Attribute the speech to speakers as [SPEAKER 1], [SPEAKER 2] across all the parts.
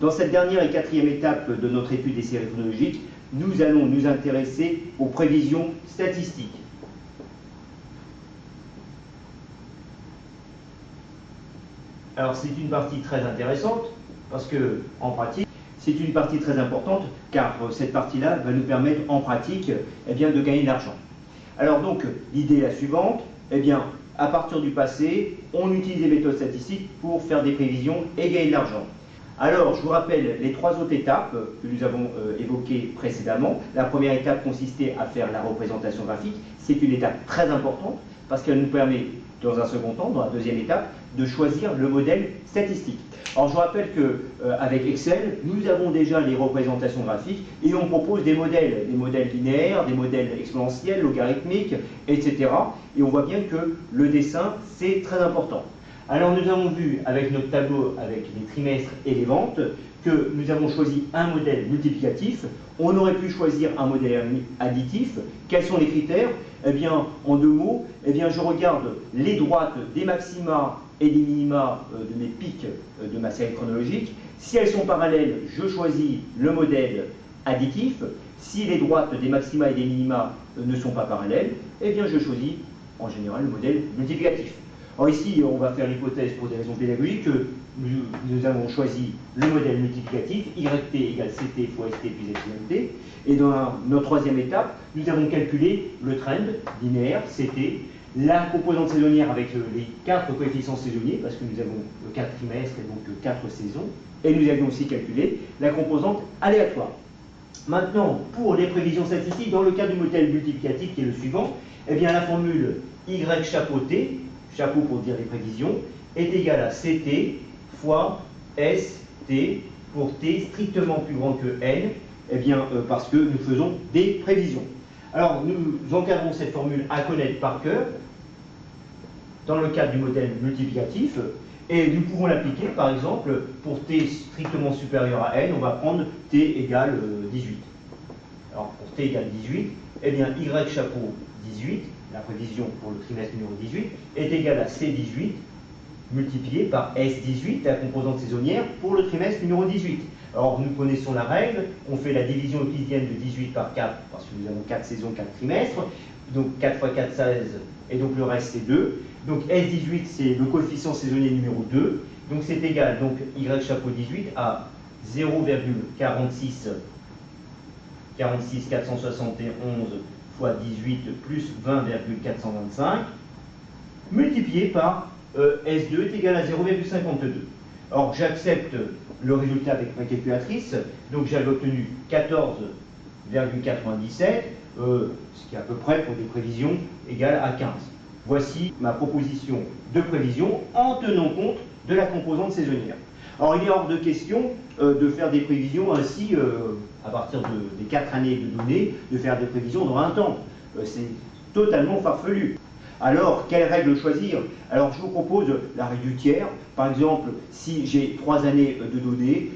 [SPEAKER 1] Dans cette dernière et quatrième étape de notre étude des séries chronologiques, nous allons nous intéresser aux prévisions statistiques. Alors c'est une partie très intéressante parce que en pratique, c'est une partie très importante car cette partie-là va nous permettre en pratique de gagner de l'argent. Alors donc l'idée est la suivante, à partir du passé, on utilise les méthodes statistiques pour faire des prévisions et gagner de l'argent. Alors, je vous rappelle les trois autres étapes que nous avons évoquées précédemment. La première étape consistait à faire la représentation graphique. C'est une étape très importante parce qu'elle nous permet, dans un second temps, dans la deuxième étape, de choisir le modèle statistique. Alors, je vous rappelle qu'avec Excel, nous avons déjà les représentations graphiques et on propose des modèles linéaires, des modèles exponentiels, logarithmiques, etc. Et on voit bien que le dessin, c'est très important. Alors nous avons vu avec notre tableau, avec les trimestres et les ventes, que nous avons choisi un modèle multiplicatif. On aurait pu choisir un modèle additif. Quels sont les critères? En deux mots, je regarde les droites des maxima et des minima de mes pics de ma série chronologique. Si elles sont parallèles, je choisis le modèle additif. Si les droites des maxima et des minima ne sont pas parallèles, je choisis en général le modèle multiplicatif. Alors ici, on va faire l'hypothèse pour des raisons pédagogiques que nous avons choisi le modèle multiplicatif, YT égale CT fois ST plus epsilon-T. Et dans notre troisième étape, nous avons calculé le trend linéaire, CT, la composante saisonnière avec les 4 coefficients saisonniers, parce que nous avons 4 trimestres et donc 4 saisons. Et nous avions aussi calculé la composante aléatoire. Maintenant, pour les prévisions statistiques, dans le cas du modèle multiplicatif qui est le suivant, la formule Y chapeau T, chapeau pour dire les prévisions, est égale à CT fois ST pour T strictement plus grand que N, parce que nous faisons des prévisions. Alors, nous encadrons cette formule à connaître par cœur dans le cadre du modèle multiplicatif, et nous pouvons l'appliquer, par exemple, pour T strictement supérieur à N, on va prendre T égale 18. Alors, pour T égale 18, Y chapeau 18, la prévision pour le trimestre numéro 18, est égale à C18 multiplié par S18, la composante saisonnière, pour le trimestre numéro 18. Alors, nous connaissons la règle, on fait la division euclidienne de 18 par 4, parce que nous avons 4 saisons, 4 trimestres, donc 4 fois 4, 16, et donc le reste c'est 2. Donc S18, c'est le coefficient saisonnier numéro 2, donc c'est égal, donc Y chapeau 18 à 0,46 471 fois 18 plus 20,425 multiplié par S2 est égal à 0,52. Or, j'accepte le résultat avec ma calculatrice, donc j'avais obtenu 14,97, ce qui est à peu près pour des prévisions égales à 15. Voici ma proposition de prévision en tenant compte de la composante saisonnière. Alors, il est hors de question de faire des prévisions ainsi, à partir des 4 années de données, de faire des prévisions dans un temps. C'est totalement farfelu. Alors, quelle règle choisir? Alors, je vous propose la règle du tiers. Par exemple, si j'ai 3 années de données,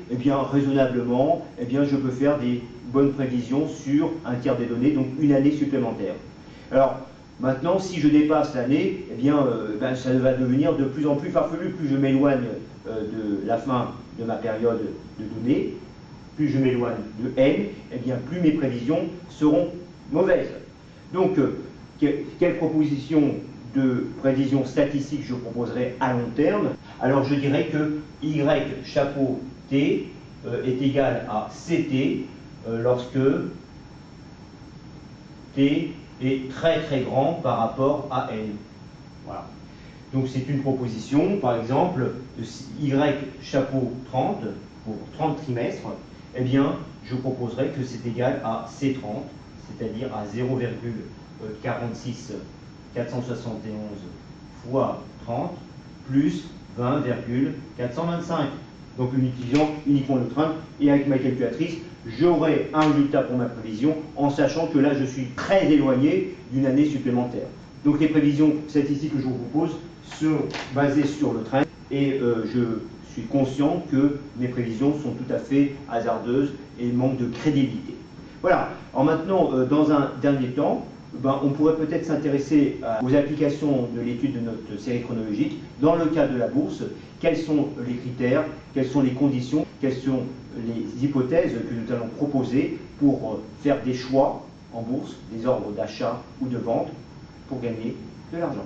[SPEAKER 1] raisonnablement, je peux faire des bonnes prévisions sur un tiers des données, donc une année supplémentaire. Alors, maintenant, si je dépasse l'année, ça va devenir de plus en plus farfelu. Plus je m'éloigne de la fin de ma période de données, plus je m'éloigne de N, plus mes prévisions seront mauvaises. Donc, quelle proposition de prévision statistique je proposerai à long terme? Alors, je dirais que Y chapeau T est égal à CT lorsque T est très très grand par rapport à N. Voilà. Donc c'est une proposition, par exemple, de Y chapeau 30 pour 30 trimestres, je proposerai que c'est égal à C30, c'est-à-dire à 0,46 471 fois 30 plus 20,425. Donc en utilisant uniquement le train et avec ma calculatrice, j'aurai un résultat pour ma prévision en sachant que là je suis très éloigné d'une année supplémentaire. Donc les prévisions statistiques que je vous propose sont basées sur le train et je suis conscient que mes prévisions sont tout à fait hasardeuses et manquent de crédibilité. Voilà. Alors maintenant, dans un dernier temps, on pourrait peut-être s'intéresser aux applications de l'étude de notre série chronologique dans le cas de la bourse, quels sont les critères, quelles sont les conditions, quelles sont les hypothèses que nous allons proposer pour faire des choix en bourse, des ordres d'achat ou de vente pour gagner de l'argent.